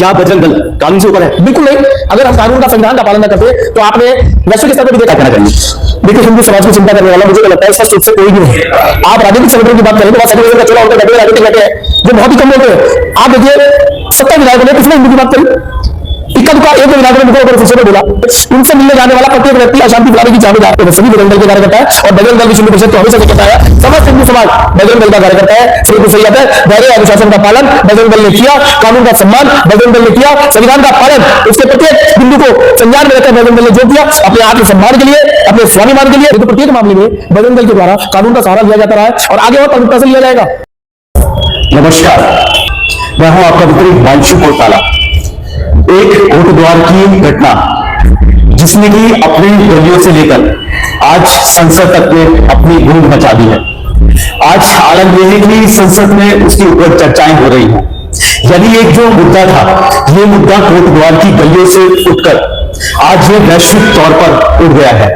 क्या बजरंग दल कानून से ऊपर है? बिल्कुल नहीं। अगर हम कानून का, संविधान का पालन न करते तो आपने वैश्विक स्तर पर भी देखा कहना चाहिए। देखिए, हिंदू समाज की चिंता करने वाला मुझे लगता है स्पष्ट रूप से कोई भी नहीं। आप राजनीतिक संगठन की बात करें तो वहां सर्टिफिकेट का चुनाव होकर राजनीतिक बैठे हैं जो बहुत ही कम लोग हैं। आप देखिए 70 विधायकों ने किसने हिंदू की बात करी? इक्का दुक्का एक विधायक ने मुझे ऊपर से बोला। उनसे मिलने जाने वाला प्रत्येक व्यक्ति अशांति फैलाने की चाबीदार है। सभी बजरंग दल के कार्यकर्ता है और बजरंग दल विश्व हिंदू परिषद को हमेशा से कहता है समस्त हिंदू समाज बजरंग दल का कार्यकर्ता है। सिर्फ सही आता है धैर्य अनुशासन का पालन बजरंग दल ने किया, कानून का सम्मान बजरंग दल ने किया, संविधान का पालन उसके प्रत्येक बिंदु को संज्ञान में रखकर बजरंग दल ने जो दिया अपने आत्मसम्मान के लिए, अपने स्वाभिमान के लिए। तो प्रत्येक मामले में बजरंग दल के द्वारा कानून का सहारा लिया जाता रहा है और आगे और प्रमुखता से लिया जाएगा। नमस्कार, मैं हूं आपका मित्र हिमांशु कोटाला। एक कोटद्वार की घटना जिसने कि अपने गलियों से लेकर आज संसद तक में अपनी गूंज मचा दी है। आज आलम यह है कि संसद में उसके ऊपर चर्चाएं हो रही हैं। यानी एक जो मुद्दा था, ये मुद्दा कोटद्वार की गलियों से उठकर आज ये वैश्विक तौर पर उठ गया है।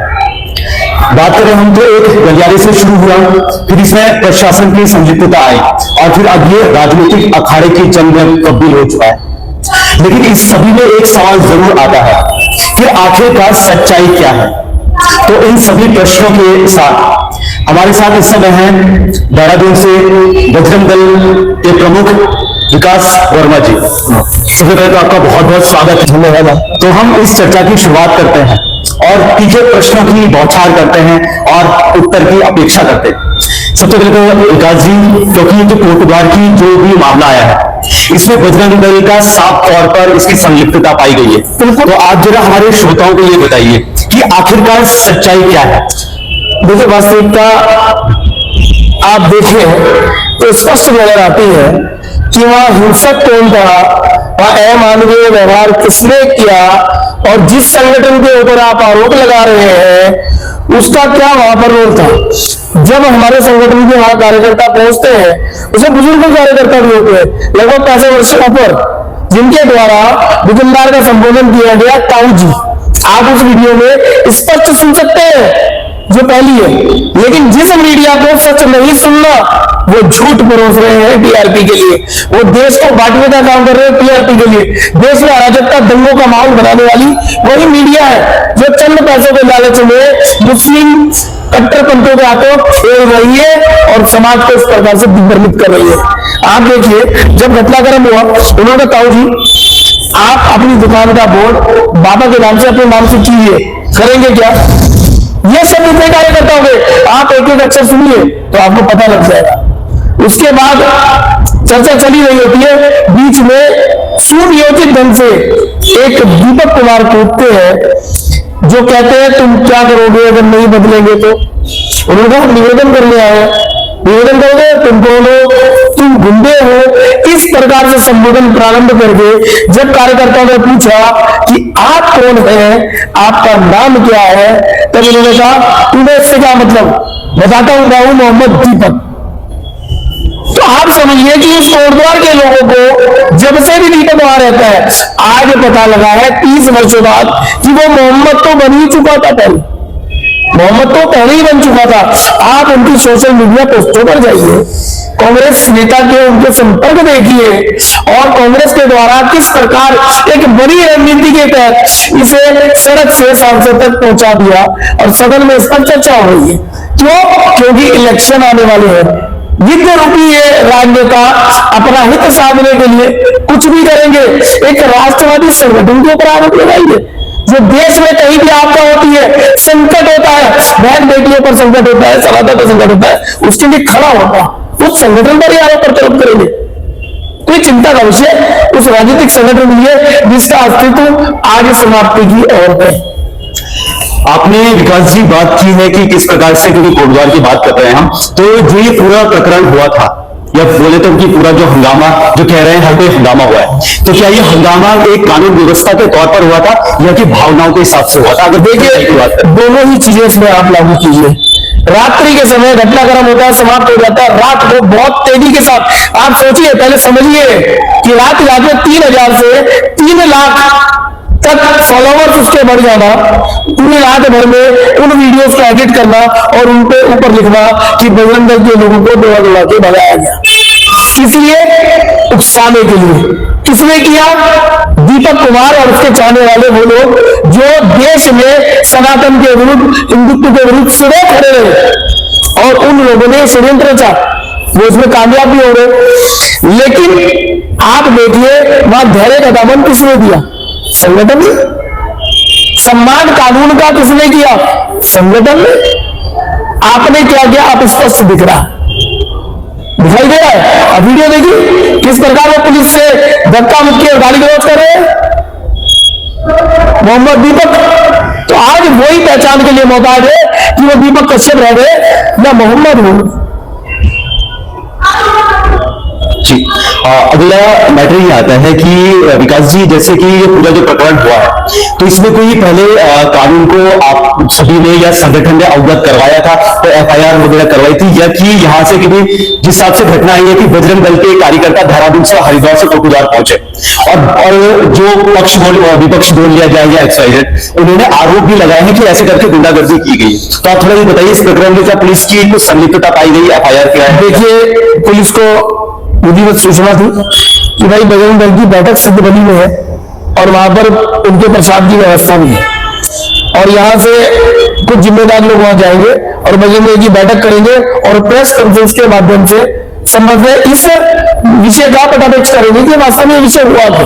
बात करें हम तो एक गलियारे से शुरू हुआ, फिर इसमें प्रशासन की संलिप्तता आई और फिर अब ये राजनीतिक अखाड़े की जंग में तब्दील हो चुका है। लेकिन इस सभी में एक सवाल जरूर आता है, फिर आखिरकार सच्चाई क्या है? तो इन सभी प्रश्नों के साथ हमारे साथ इस समय हैं देहरादून से बजरंग दल के प्रमुख विकास वर्मा जी। सबसे पहले तो आपका बहुत बहुत स्वागत है। धन्यवाद। तो हम इस चर्चा की शुरुआत करते हैं और तीखे प्रश्नों की बौछार करते हैं और उत्तर की अपेक्षा करते हैं। सबसे पहले तो विकास जी, क्योंकि जो कोटद्वार की जो भी मामला आया है इसमें बजरंग दल का साफ तौर पर इसकी संलिप्तता पाई गई है, तो आप जरा हमारे श्रोताओं को ये बताइए कि आखिरकार सच्चाई क्या है? देखिए, वास्तविकता आप देखें तो स्पष्ट नजर आती है कि वहां हिंसक कौन था, वहां अमानवीय व्यवहार किसने किया और जिस संगठन के ऊपर आप आरोप लगा रहे हैं उसका क्या वहां पर रोल था। जब हमारे संगठन के वहां कार्यकर्ता पहुंचते हैं, उसमें बुजुर्ग कार्यकर्ता भी होते हैं लगभग 65 वर्ष से ऊपर, जिनके द्वारा दुकानदार का संबोधन किया गया ताऊ जी। आप उस वीडियो में स्पष्ट सुन सकते हैं जो पहली है। लेकिन जिस मीडिया को सच नहीं सुनना वो झूठ परोस रहे हैं टीआरपी के लिए, वो देश को बांटने का काम कर रहे हैं टीआरपी के लिए। देश में अराजकता, दंगों का माहौल बनाने वाली वही मीडिया है जो चंद पैसों के लालच में मुस्लिम कट्टरपंथियों के हाथों खेल रही है और समाज को इस प्रकार से दिग्भ्रमित कर रही है। आप देखिए, जब घटनाक्रम हुआ उन्होंने ताऊ जी आप अपनी दुकान का बोर्ड बाबा के नाम से अपने नाम से कीजिए, करेंगे क्या? ये सब इतने कार्यकर्ता होंगे, आप एक एक अक्षर सुनिए तो आपको पता लग जाएगा। उसके बाद चर्चा चली रही होती है, बीच में सुनियोजित ढंग से एक दीपक कुमार कूदते हैं जो कहते हैं तुम क्या करोगे अगर नहीं बदलेंगे तो। उन्होंने कहा निवेदन करने आए, निवेदन करोगे तुम बोलो तुम गुंडे हो। इस प्रकार से संबोधन प्रारंभ करके जब कार्यकर्ताओं ने पूछा कि आप कौन हैं, आपका नाम क्या है, तब उन्होंने कहा तुम्हें इससे क्या मतलब, बताता हूं मैं हूं मोहम्मद दीपक। तो आप समझिए कि इस कोटद्वार के लोगों को जब से भी दीपक वहां रहता है, आज पता लगा है 30 वर्षों बाद कि वो मोहम्मद तो बन ही चुका था पहले, मोहम्मद तो पहले ही बन चुका था। आप उनकी सोशल मीडिया पोस्टों पर जाइए, कांग्रेस नेता के उनके संपर्क देखिए और कांग्रेस के द्वारा किस प्रकार एक बड़ी रणनीति के तहत इसे सड़क से सांसद तक पहुंचा दिया और सदन में इस पर चर्चा हो रही है। क्यों? क्योंकि इलेक्शन आने वाले हैं। विद्य रूपी ये राजनेता अपना हित साधने के लिए कुछ भी करेंगे। एक राष्ट्रवादी संगठन के ऊपर आरोप लगाएंगे। जो देश में कहीं भी आपदा होती है, संकट होता है, बहन बेटियों पर संकट होता है, सनातन पर संकट होता है, उसके लिए खड़ा होता उस संगठन पर ही आरोप प्रत्यारोप करेंगे। कोई चिंता का विषय उस राजनीतिक संगठन के लिए जिसका अस्तित्व आगे समाप्ति की ओर है। आपने विकास जी बात की है कि किस प्रकार से, क्योंकि कोटद्वार की बात कर रहे हैं हम, तो जो ये पूरा प्रकरण हुआ था या बोले तो कि पूरा जो हंगामा जो कह रहे हैं हर कोई हंगामा हुआ है, तो क्या ये हंगामा एक कानून व्यवस्था के तौर पर हुआ था या कि भावनाओं के हिसाब से हुआ था? अगर देखिए दोनों ही चीजें इसमें आप लागू कीजिए। रात्रि के समय घटनाक्रम होता है, समाप्त हो जाता है, रात को बहुत तेजी के साथ। आप सोचिए, पहले समझिए कि रात में 3000 से 3 लाख तक फॉलोवर्स उसके बढ़ जाना, पूरी रात भर में उन वीडियोस को एडिट करना और उन पे ऊपर लिखना कि बजरंग दल के लोगों को दौड़ा दौड़ा के भगाया गया, किस लिए? उकसाने के लिए। किसने किया? दीपक कुमार और उसके चाहने वाले वो लोग जो देश में सनातन के विरुद्ध, हिंदुत्व के विरुद्ध सिरे खड़े रहे, और उन लोगों ने षड्यंत्र रचा, वो उसमें कामयाब भी हो गए। लेकिन आप देखिए वहां धैर्य का दामन किसने दिया? संगठन ने। सम्मान कानून का किसने किया? संगठन ने। आपने क्या किया? आप स्पष्ट दिख रहा, दिखाई दे रहा है। अब वीडियो देखिए किस प्रकार वो पुलिस से धक्का मुक्की और गाली गलौज कर रहे हैं मोहम्मद दीपक। तो आज वही पहचान के लिए मोहताज है कि वो दीपक कश्यप रह गए या मोहम्मद हो। जी अगला मैटर ये आता है कि विकास जी, जैसे कि ये पूरा जो प्रकरण हुआ है, तो इसमें कोई पहले कानून को आप सभी ने या संगठन ने अवगत करवाया था, तो एफआईआर वगैरह करवाई थी, या कि यहाँ से कि जिस हिसाब से घटना आई है कि बजरंग दल के कार्यकर्ता देहरादून से हरिद्वार से कोटद्वार पहुंचे और जो पक्ष विपक्ष बोल लिया जाए या एक्साइडेड, उन्होंने आरोप भी लगाया है कि ऐसे करके गुंडागर्दी की गई। तो आप थोड़ा ये बताइए इस प्रकरण में क्या पुलिस की कुछ संलिप्तता पाई गई? एफआईआर क्या है? देखिए पुलिस को विधिवत सूचना थी कि भाई बजरंग दल की बैठक सिद्धबनी में है और वहां पर उनके प्रसाद की व्यवस्था भी है, और यहाँ से कुछ जिम्मेदार लोग वहां जाएंगे और बजरंग दल की बैठक करेंगे और प्रेस कॉन्फ्रेंस के माध्यम से संबंध में इस विषय का पटापेच करेंगे कि वास्तव में विषय हुआ था।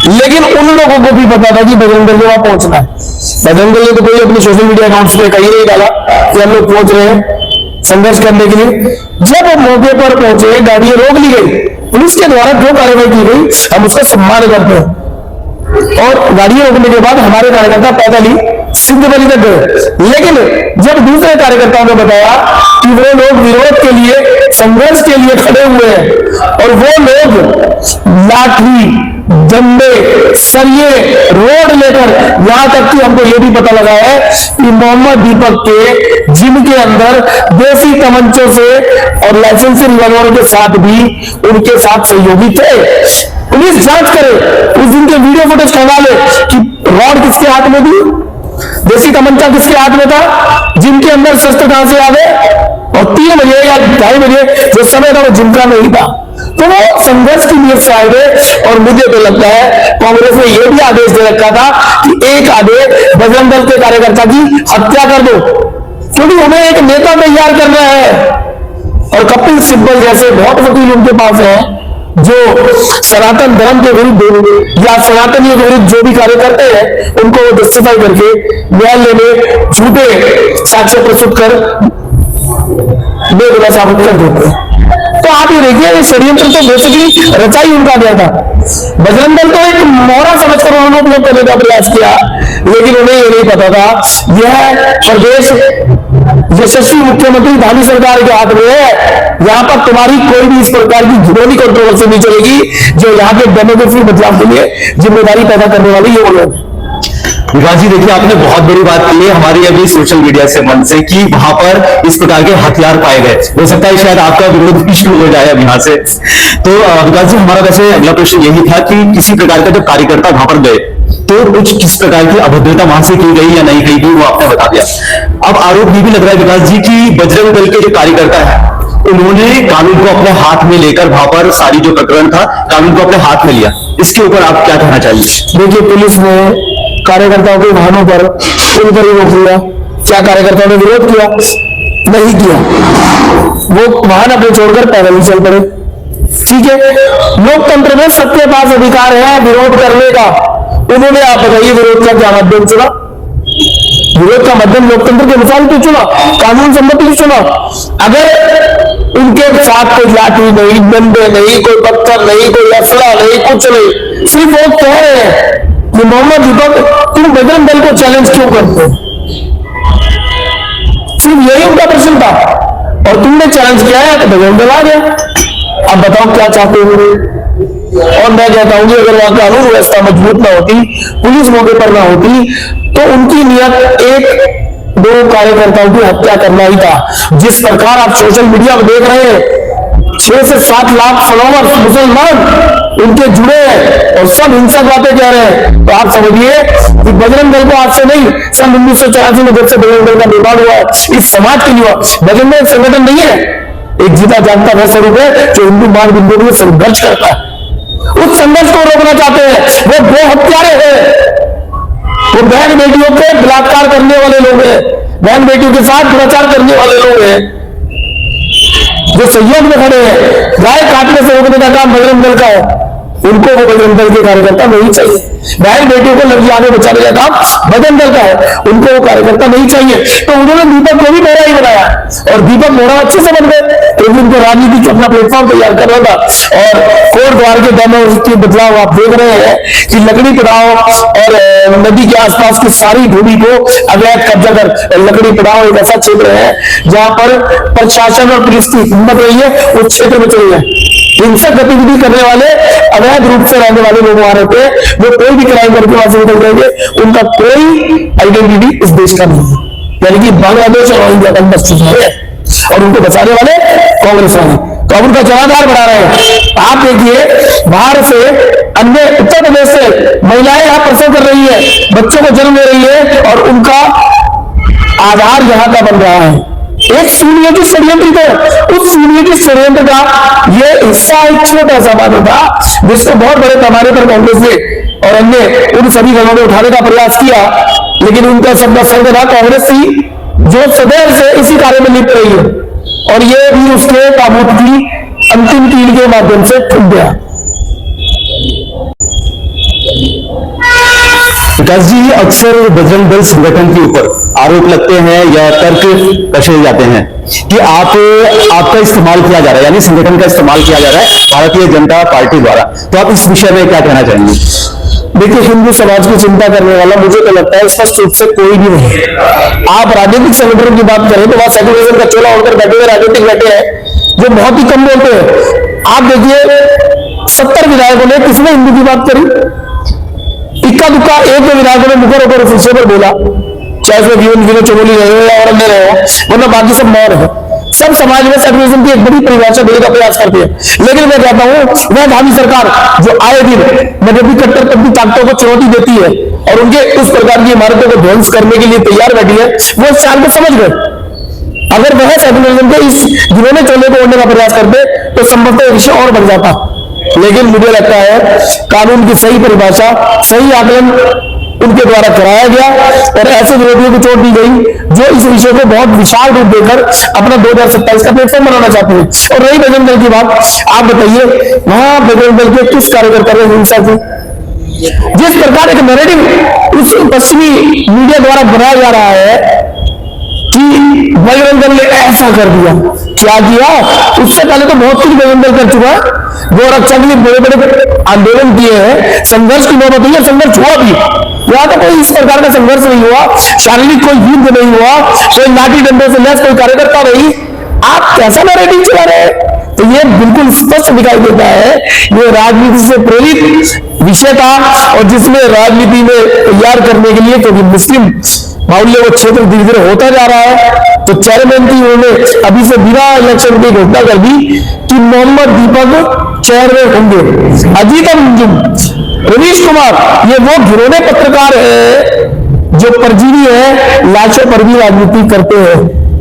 लेकिन उन लोगों को भी पता था कि बजरंग दल को वहां पहुंचना है। बजरंग दल ने तो कोई अपने सोशल मीडिया अकाउंट्स में कहीं नहीं डाला कि हम लोग पहुंच रहे हैं संघर्ष करने के लिए। जब वो मौके पर पहुंचे, गाड़ियां रोक ली गई, पुलिस के द्वारा जो कार्रवाई की गई हम उसका सम्मान करते हैं, और गाड़ियां रोकने के बाद हमारे कार्यकर्ता पैदल ही सिद्धबनी तक गए। लेकिन जब दूसरे कार्यकर्ताओं ने बताया कि वो लोग विरोध के लिए, संघर्ष के लिए खड़े हुए हैं और वो लोग लाठी, डंडे, सरिये, रोड लेकर, यहां तक कि हमको यह भी पता लगा है कि मोहम्मद दीपक के जिम के अंदर देसी तमंचों से और लाइसेंसी रिवॉल्वर के साथ भी उनके साथ सहयोगी थे। पुलिस जांच करे, उस दिन के वीडियो फुटेज खंगा ले कि रॉड किसके हाथ में थी, देसी तमंचा किसके हाथ में था, जिम के अंदर शस्त्र कहां से आ गए, और 3 बजे या 2:30 बजे जो समय था वो जिम का नहीं था। तो वो संघर्ष की नीयत से आए थे, और मुझे तो लगता है कांग्रेस ने यह भी आदेश दे रखा था कि एक आधे बजरंग दल के कार्यकर्ता की हत्या कर दो, क्योंकि उन्हें एक नेता तैयार करना है। और कपिल सिब्बल जैसे बहुत वकील उनके पास हैं जो सनातन धर्म के विरुद्ध या सनातनियों के विरुद्ध जो भी कार्य करते हैं उनको वो जस्टिफाई करके न्यायालय में झूठे साक्ष्य प्रस्तुत कर बेगुनाह साबित कर देते हैं। तो आप ये देखिए, ये षड्यंत्र तो बेसिकली रचाई उनका गया था। बजरंग दल को एक मोहरा समझकर उन्होंने उपयोग करने का प्रयास किया, लेकिन उन्हें ये नहीं पता था यह प्रदेश यशस्वी मुख्यमंत्री भावी सरकार के हाथ में है। यहाँ पर तुम्हारी कोई भी इस प्रकार की घिनौनी कंट्रोवर्सी नहीं चलेगी जो यहाँ के डेमोक्रेसी बदलाव के लिए जिम्मेदारी पैदा करने वाली ये लोग। विकास जी देखिए, आपने बहुत बड़ी बात की है हमारी अभी सोशल मीडिया से मन से कि वहां पर इस प्रकार के हथियार पाए गए। हो सकता है शायद आपका विरोध भी शुरू हो जाए अब यहाँ से। तो विकास जी, हमारा वैसे अगला प्रश्न यही था कि किसी प्रकार का जब कार्यकर्ता वहां पर गए तो कुछ किस प्रकार की अभद्रता वहां से की गई या नहीं की गई वो आपने बता दिया। अब आरोप ये भी लग रहा है विकास जी की बजरंग दल के जो कार्यकर्ता है उन्होंने कानून को अपने हाथ में लेकर वहां पर सारी जो प्रकरण था कानून को अपने हाथ में लिया। इसके ऊपर आप क्या कहना चाहिए? देखिए, पुलिस ने कार्यकर्ताओं के वाहनों पर उन पर ही रोक लिया। क्या कार्यकर्ताओं ने विरोध किया? नहीं किया, वो वाहन अपने छोड़कर पैदल ही चल पड़े। ठीक है, लोकतंत्र में सबके पास अधिकार है विरोध करने का। उन्होंने, आप बताइए, विरोध का क्या माध्यम चुना? विरोध का माध्यम लोकतंत्र के अनुसार तो चुना, कानून सम्मति चुना। अगर उनके साथ कोई लाठी नहीं, डंडे नहीं, कोई पत्थर नहीं, कोई असला नहीं, कुछ नहीं, सिर्फ वो कह रहे हैं कि मोहम्मद दीपक तुम बजरंग दल को चैलेंज क्यों करते हो, सिर्फ यही उनका प्रश्न था, और तुमने चैलेंज किया है तो बजरंग दल आ गया। अब बताओ क्या चाहते हो? और मैं कहता हूं कि अगर वहां कानून व्यवस्था मजबूत ना होती, पुलिस मौके पर ना होती, तो उनकी नियत 1-2 कार्यकर्ताओं की हत्या करना ही था। जिस प्रकार आप सोशल मीडिया पर देख रहे हैं 6 से 7 लाख फॉलोवर्स मुसलमान उनके जुड़े हैं और सब हिंसक बातें कह रहे हैं, तो आप समझिए कि बजरंग दल को आज से नहीं, सन 1984 में जब से बजरंग दल का निर्माण हुआ है इस समाज के लिए बजरंग दल संगठन नहीं है, एक जीता जागता वह स्वरूप है जो हिंदू मान बिंदु में संघर्ष करता है। उस संघर्ष को रोकना चाहते हैं। वो दो हत्यारे हैं, वो बहन बेटियों पे बलात्कार करने वाले लोग हैं, बहन बेटियों के साथ दुराचार करने वाले लोग हैं, जो सहयोग में खड़े हैं। गाय काटने से रोकने का काम बजरंग दल का है, उनको वो बजरंग दल के कार्यकर्ता नहीं चाहिए। बहन बेटियों को लड़की आगे बचाने का काम बजरंग दल का है, उनको वो कार्यकर्ता नहीं चाहिए। तो उन्होंने दीपक को भी मेरा ही बनाया और दीपक मोहरा अच्छे से बन गए, क्योंकि उनको राजनीति का अपना प्लेटफॉर्म तैयार करना था। और कोट द्वार के दम और उसकी बदलाव आप देख रहे हैं कि लकड़ी पड़ाव और नदी के आसपास की सारी भूमि को अवैध कब्जा कर, लकड़ी पड़ाव एक ऐसा क्षेत्र है जहां पर प्रशासन और पुलिस की हिम्मत रही है उस क्षेत्र में चली है। हिंसक गतिविधि करने वाले, अवैध रूप से रहने वाले लोग वहां रहते हैं, वो कोई भी क्राइम करके वहां से निकल जाएंगे, उनका कोई आइडेंटिटी इस देश का नहीं है, यानी कि बांग्लादेश और इंडिया का मस्जिद है, और उनको बचाने वाले कांग्रेस वाले तो अब उनका जनाधार बढ़ा रहे हैं। आप देखिए बाहर से, अन्य उत्तर प्रदेश से महिलाएं यहां प्रसव कर रही है, बच्चों को जन्म दे रही है, और उनका आधार यहां का बन रहा है। एक सुनियोजित षड्यंत्र है, उस सुनियोजित षड्यंत्र का ये हिस्सा एक छोटा सा बात था जिसको बहुत बड़े पैमाने पर कांग्रेस ने और अन्य उन सभी दलों ने उठाने का प्रयास किया, लेकिन उनका सबका संग था कांग्रेस ही, जो सदैव से इसी कार्य में लिप्त रही है, और ये भी उसके ताबूत की अंतिम कील के माध्यम से टूट गया। विकास जी, अक्सर बजरंग दल संगठन के ऊपर आरोप लगते हैं या तर्क कसे जाते हैं कि आपका इस्तेमाल किया जा रहा है, यानी संगठन का इस्तेमाल किया जा रहा है भारतीय जनता पार्टी द्वारा। तो आप इस विषय में क्या कहना चाहेंगे? देखिए, हिंदू समाज की चिंता करने वाला मुझे तो लगता है स्पष्ट रूप से कोई भी नहीं है। आप राजनीतिक संगठन की बात करें तो वहां सेक्युलरिज्म का चोला ओढ़कर बैठे हुए राजनीतिक बैठे हैं जो बहुत ही कम बोलते हैं। आप देखिए 70 विधायकों ने किसने हिंदू की बात करी? इक्का दुक्का एक दो विधायकों ने मुखर होकर विषय पर बोला, चाहे उसमें जीवन की चमोली रहे हो या और अन्य रहे हो, वरना बाकी सब मौन है। सब समाज में सेक्युलरिज्म की एक बड़ी परिभाषा देने का प्रयास करती है, लेकिन मैं कहता हूं वह भावी सरकार जो आए दिन मजहबी कट्टरपंथी ताकतों को चुनौती देती है और उनके उस प्रकार की इमारतों को ध्वंस करने के लिए तैयार बैठी है, वो इस चाल को समझ गए। अगर वह सेक्युलरिज्म के इस गिरोने चोले को ओढ़ने का प्रयास करते तो संभवतः विषय और बढ़ जाता, लेकिन मुझे लगता है कानून की सही परिभाषा, सही आकलन उनके द्वारा कराया गया और ऐसे विरोधियों को चोट दी गई जो इस विषय को बहुत विशाल रूप देकर अपना 2027 का प्लेटफॉर्म बनाना चाहते हैं। और रही बजरंग दल की बात, आप बताइए वहां बजरंग दल के किस कार्यकर्ता ने हिंसा की? जिस प्रकार एक नैरेटिव उस पश्चिमी मीडिया द्वारा बनाया जा रहा है कि बजरंग दल ने ऐसा कर दिया, क्या किया? उससे पहले तो बहुत कुछ बजरंग दल कर चुका है। गोरक्षा के लिए बड़े बड़े आंदोलन किए हैं, संघर्ष की नौबत हुई है, संघर्ष हुआ भी। यहाँ तो कोई इस प्रकार का संघर्ष नहीं हुआ, शारीरिक कोई युद्ध नहीं हुआ, कोई लाठी डंडे से लैस कोई कार्यकर्ता नहीं। आप कैसा नैरेटिव चला रहे हैं? तो ये बिल्कुल स्पष्ट दिखाई देता है ये राजनीति से प्रेरित विषय था, और जिसमें राजनीति में तैयार करने के लिए, क्योंकि मुस्लिम बाहुल्य वो क्षेत्र धीरे धीरे होता जा रहा है, तो चेयरमैन की उन्होंने अभी से बिना इलेक्शन की घोषणा कर दी कि मोहम्मद दीपक चेयरमैन होंगे। अजीत अंजुम, रवीश कुमार, ये वो घिनौने पत्रकार है जो परजीवी है, लाशों पर भी राजनीति करते हैं।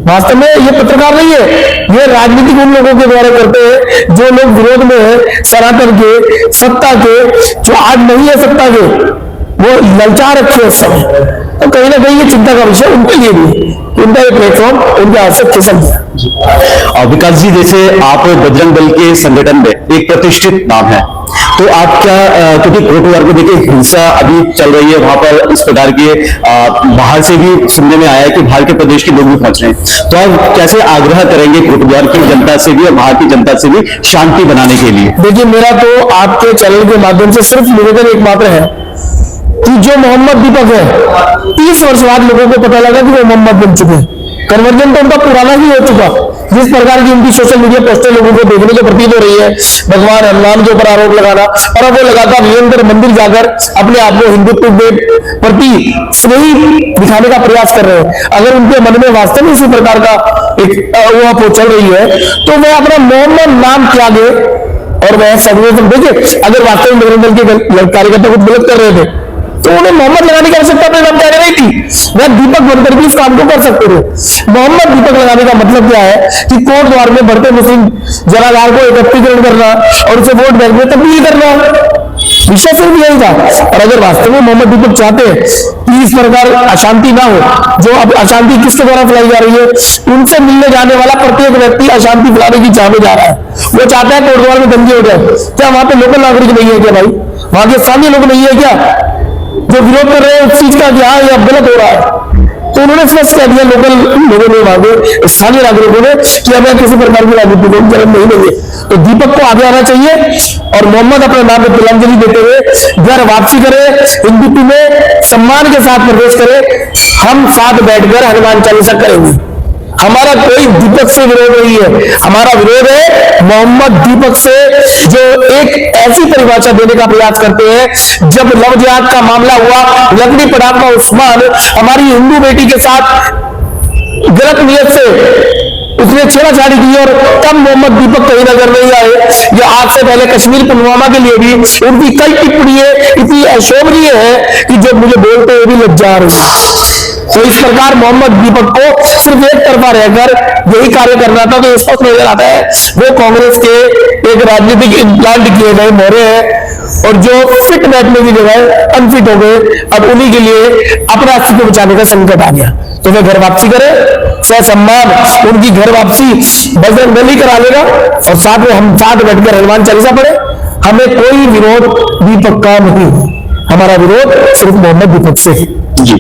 वास्तव में ये पत्रकार नहीं है, ये राजनीति उन लोगों के द्वारा करते हैं जो लोग विरोध में है सनातन के, सत्ता के, जो आज नहीं है सत्ता के, वो ललचा रखे उस समय। तो कहीं ना कहीं ये चिंता का विषय उनके लिए भी, उनका ये प्लेटफॉर्म उनके हाथ से खिसक गया। विकास जी, जैसे आप बजरंग दल के संगठन में एक प्रतिष्ठित नाम है, तो आप क्या, क्योंकि कोटद्वार को देखिए हिंसा अभी चल रही है, वहां पर इस प्रकार के बाहर से भी सुनने में आया है कि बाहर के प्रदेश के लोग भी पहुंच रहे हैं, तो आप कैसे आग्रह करेंगे कोटद्वार की जनता से भी और बाहर की जनता से भी शांति बनाने के लिए? देखिए, मेरा तो आपके चैनल के माध्यम से सिर्फ निवेदन एकमात्र है कि जो मोहम्मद दीपक है, 30 वर्ष बाद लोगों को पता लगा कि वो मोहम्मद बन चुके हैं। कन्वर्जन तो उनका पुराना ही हो चुका। जिस प्रकार की उनकी सोशल मीडिया पोस्टें लोगों को देखने को प्रतीत हो रही है, भगवान हनुमान के ऊपर आरोप लगाना, और अब वो लगातार निरंतर मंदिर जाकर अपने आप को हिंदुत्व के प्रति स्नेही दिखाने का प्रयास कर रहे हैं। अगर उनके मन में वास्तव में इसी प्रकार का एक वो चल रही है, तो वह अपना मोहम्मद नाम त्यागे और वह सर्वोत्तम। देखिए, अगर वास्तव में बजरंग दल के कार्यकर्ता कुछ गलत कर रहे थे तो उन्हें मोहम्मद लगाने की आवश्यकता अपने नाम क्या नहीं थी, वह दीपक बनकर भी इस काम को कर सकते थे। मोहम्मद दीपक लगाने का मतलब क्या है कि कोट द्वार में बढ़ते मुस्लिम जनाधार को एकत्रीकरण करना और उसे वोट बैंक में तब्दील करना, विषय सिर्फ यही था। और अगर वास्तव में मोहम्मद दीपक चाहते हैं कि इस प्रकार अशांति ना हो, जो अब अशांति किसके द्वारा फैलाई जा रही है, उनसे मिलने जाने वाला प्रत्येक व्यक्ति अशांति फैलाने की चाह में जा रहा है। वो चाहता है कोटद्वार में दंगे हो जाए। क्या वहां पे लोकल नागरिक नहीं है क्या भाई? वहां के स्थानीय लोग नहीं है क्या जो विरोध कर रहे हैं उस चीज का कि हाँ ये अब गलत हो रहा है? तो उन्होंने स्पष्ट कह दिया लोकल लोगों ने, मांगे स्थानीय नागरिकों ने, कि हमें किसी प्रकार की राजनीति को जन्म नहीं देंगे। तो दीपक को आगे आना चाहिए और मोहम्मद अपने नाम पर तिलांजलि देते हुए घर वापसी करे, हिंदुत्व में सम्मान के साथ प्रवेश करे। हम साथ बैठकर हनुमान चालीसा करेंगे। हमारा कोई दीपक से विरोध नहीं है, हमारा विरोध है मोहम्मद दीपक से, जो एक ऐसी परिभाषा देने का प्रयास करते हैं। जब लव जिहाद का मामला हुआ, लकड़ी पड़ाव का उस्मान हमारी हिंदू बेटी के साथ गलत नियत से उसने छेड़छाड़ी की और तब मोहम्मद दीपक कहीं नजर नहीं आए। ये आज से पहले कश्मीर पुलवामा के लिए भी उनकी कई टिप्पणियां इतनी अशोभनीय है कि जो मुझे बोलते हुए भी लज्जा आ रही है। तो इस प्रकार मोहम्मद दीपक को सिर्फ एक तरफा रहकर यही कार्य करना था, तो स्पष्ट नजर आता है वो कांग्रेस के एक राजनीतिक इम्प्लांट किए गए मोहरे हैं और जो फिट बैठने की जगह अनफिट हो गए। अब उन्हीं के लिए अपना अस्तित्व बचाने का संकट आ गया। तो वे घर वापसी करे, ससम्मान उनकी घर वापसी बजरंग दल ही करा लेगा और साथ में हम साथ बैठकर हनुमान चालीसा पढ़े। हमें कोई विरोध दीपक का नहीं है, हमारा विरोध सिर्फ मोहम्मद दीपक से है। जी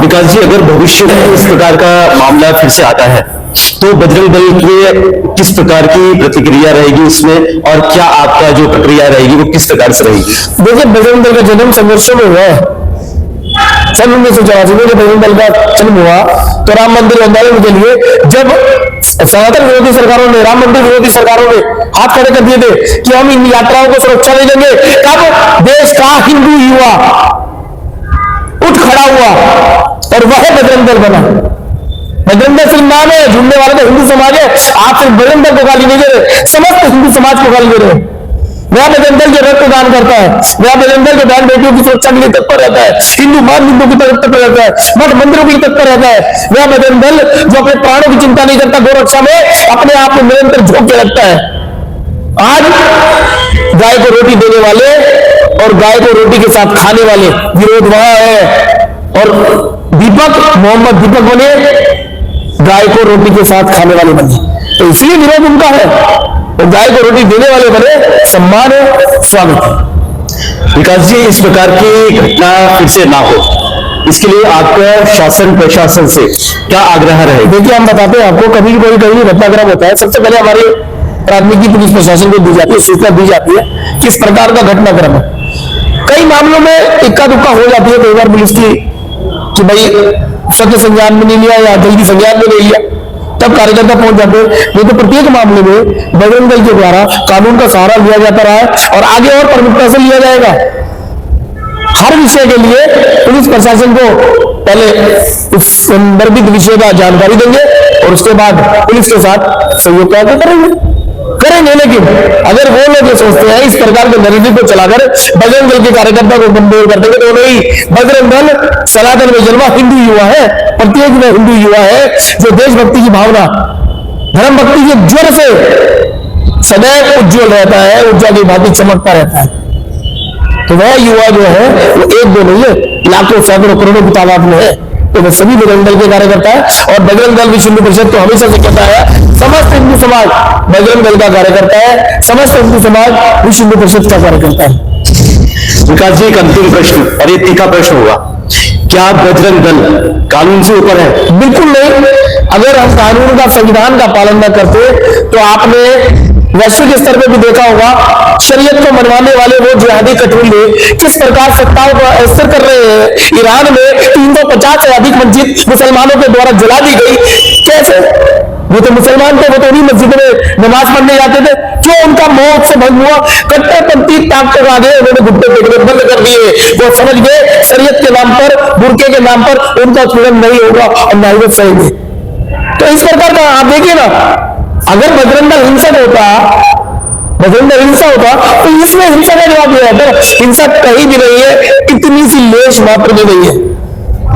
विकास जी, अगर भविष्य में इस प्रकार का मामला फिर से आता है तो बजरंग दल की किस प्रकार की प्रतिक्रिया रहेगी उसमें, और क्या आपका जो प्रक्रिया रहेगी वो किस प्रकार से रहेगी? देखिए, बजरंग दल का जन्म संघर्षों में हुआ है। सन 1984 में जब बजरंग दल का जन्म हुआ तो राम मंदिर बनवाने के लिए जब सनातन विरोधी सरकारों ने, राम मंदिर विरोधी सरकारों ने हाथ खड़े कर दिए थे कि हम इन यात्राओं को सुरक्षा नहीं देंगे, तब देश का हिंदू युवा उठ खड़ा हुआ और वह बजरंग दल बना। बजरंग दल सिर्फ नाम है, झूमने वाला तो हिंदू समाज है। आप सिर्फ बजरंग दल को गाली नहीं दे रहे, समस्त हिंदू समाज को गाली दे रहे। वह बजरंग दल जो रक्तदान करता है, वह बजरंग दल जो बहन बेटियों की सुरक्षा के लिए तत्पर रहता है, हिंदू मान हिंदू की तरफ तत्पर रहता है, मठ मंदिरों की तत्पर रहता है, वह बजरंग दल जो अपने प्राणों की चिंता नहीं करता, गोरक्षा में अपने आप को निरंतर झोंक के रखता है। आज गाय को रोटी देने वाले और गाय को रोटी के साथ खाने वाले विरोध वहां है, और दीपक मोहम्मद दीपक बने, गाय को रोटी के साथ खाने वाले बने, तो इसलिए विरोध उनका है। और गाय को रोटी देने वाले बने, सम्मान है, स्वागत है। विकास जी, इस प्रकार की घटना फिर से ना हो, इसके लिए आपका शासन प्रशासन से क्या आग्रह रहेगा? देखिए, हम बताते हैं आपको, कभी कोई घटनाक्रम होता है, सबसे पहले हमारी प्राथमिकी पुलिस प्रशासन को दी जाती है, सूचना दी जाती है किस प्रकार का घटनाक्रम है। कई मामलों में इक्का दुक्का हो जाती है कई बार पुलिस की कि भाई सत्य संज्ञान में नहीं लिया या जल्दी संज्ञान में नहीं लिया, तब कार्यकर्ता पहुंच जाते हैं। नहीं तो प्रत्येक मामले में बजरंग दल के द्वारा कानून का सहारा लिया जाता रहा है और आगे और प्रमुखता से लिया जाएगा। हर विषय के लिए पुलिस प्रशासन को पहले उस संदर्भित विषय का जानकारी देंगे और उसके बाद पुलिस के साथ सहयोग करके करेंगे। लेकिन अगर वो लोग ये सोचते हैं इस प्रकार के नैरेटिव को चलाकर बजरंग दल के कार्यकर्ता को कमजोर कर देंगे, तो नहीं। बजरंग दल सनातन में जन्मा हिंदू युवा है, प्रत्येक में हिंदू युवा है जो देशभक्ति की भावना, धर्म भक्ति के ज्वर से सदैव उज्जवल रहता है, ऊर्जा की भांति चमकता रहता है। तो वह युवा जो है वो एक दो नहीं है, लाखों सैकड़ों करोड़ों की तादाद में है। तो वह सभी बजरंग दल के कार्यकर्ता है और बजरंग दल विश्व हिंदू परिषद तो हमेशा से कहता है समस्त हिंदू समाज बजरंग दल का कार्यकर्ता है, समस्त हिंदू समाज विश्व हिंदू परिषद का कार्यकर्ता है। विकास जी, एक अंतिम प्रश्न और ये तीखा प्रश्न होगा, क्या बजरंग दल कानून से ऊपर है? बिल्कुल नहीं। अगर हम कानून का, संविधान का पालन न करते तो आपने वैश्विक स्तर पर भी देखा होगा शरीयत को मनवाने वाले वो जिहादी कटोले किस प्रकार सत्ताओं को अस्थिर कर रहे हैं। ईरान में 350 से अधिक मस्जिद मुसलमानों के द्वारा जला दी गई। कैसे? वो तो मुसलमान थे, वो तो उन्हीं मस्जिद में नमाज पढ़ने जाते थे। क्यों उनका मौत से भंग हुआ? कट्टरपंथी ताकतों आगे उन्होंने घुटने टेकने बंद कर दिए। वो समझ गए शरीयत के नाम पर, बुर्के के नाम पर उनका उत्पीड़न नहीं होगा और ना ही वो सहेंगे। तो इस प्रकार का आप देखिए ना, अगर बजरंग दल हिंसक होता, बजरंग दल हिंसा होता तो इसमें हिंसा का जवाब दिया जाता है। हिंसा कहीं भी नहीं है, इतनी सी लेश मात्र भी नहीं है।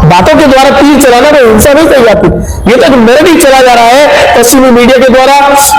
बातों के द्वारा तीर चलाना तो हिंसा नहीं कही जाती। ये तो नैरेटिव चला जा रहा है पश्चिमी मीडिया के द्वारा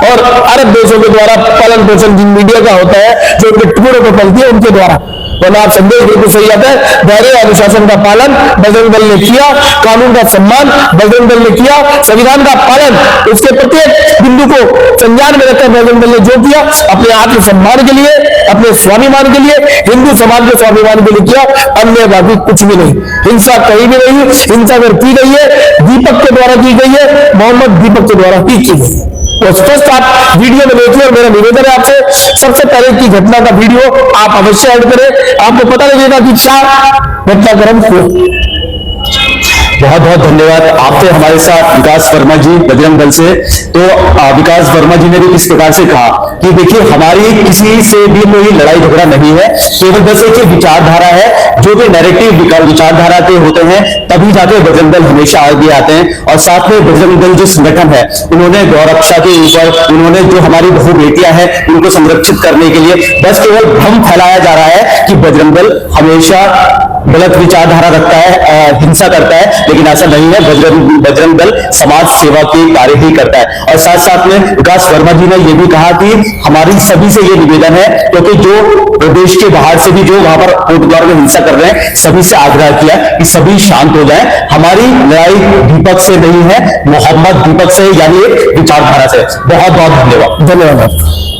और अरब देशों के द्वारा पालन पोषण जिन मीडिया का होता है, जो उनके टुकड़ों पर पलती है, उनके द्वारा। वरना आप संदेश बिल्कुल सही आता है। दायरे अनुशासन का पालन बजरंग दल ने किया, कानून का सम्मान बजरंग दल ने किया, संविधान का पालन उसके प्रत्येक बिंदु को संज्ञान में रखकर बजरंग दल ने जो किया, अपने आत्म सम्मान के लिए, अपने स्वाभिमान के लिए, हिंदू समाज के स्वाभिमान के लिए किया, अन्य बाकी कुछ भी नहीं। हिंसा कहीं भी नहीं। हिंसा अगर की गई है दीपक के द्वारा की गई है, मोहम्मद दीपक के द्वारा ही की गई है। तो स्पष्ट आप वीडियो में देखिए और मेरा निवेदन है आपसे, सबसे पहले की घटना का वीडियो आप अवश्य ऐड करें, आपको पता लगेगा कि क्या घटनाक्रम हुआ। बहुत बहुत धन्यवाद। आप थे हमारे साथ विकास वर्मा जी बजरंग दल से। तो विकास वर्मा जी ने भी किस प्रकार से कहा कि देखिए हमारी किसी से भी कोई लड़ाई झगड़ा नहीं है, केवल बस एक विचारधारा है, जो भी नैरेटिव विचारधारा के होते हैं तभी जाके बजरंग दल हमेशा आगे आते हैं। और साथ में बजरंग दल जो संगठन है, उन्होंने गौरक्षा के ऊपर, उन्होंने जो हमारी बहु बेटियां हैं उनको संरक्षित करने के लिए बस केवल भ्रम फैलाया जा रहा है कि बजरंग दल हमेशा गलत विचारधारा रखता है, हिंसा करता है, लेकिन ऐसा नहीं है। बजरंग दल समाज सेवा के कार्य ही करता है। और साथ साथ में विकास वर्मा जी ने यह भी कहा कि हमारी सभी से यह निवेदन है, क्योंकि जो प्रदेश के बाहर से भी जो वहां पर कोटद्वार में हिंसा कर रहे हैं, सभी से आग्रह किया कि सभी शांत हो जाएं। हमारी लड़ाई दीपक से नहीं है, मोहम्मद दीपक से, यानी एक विचारधारा से। बहुत बहुत धन्यवाद। धन्यवाद।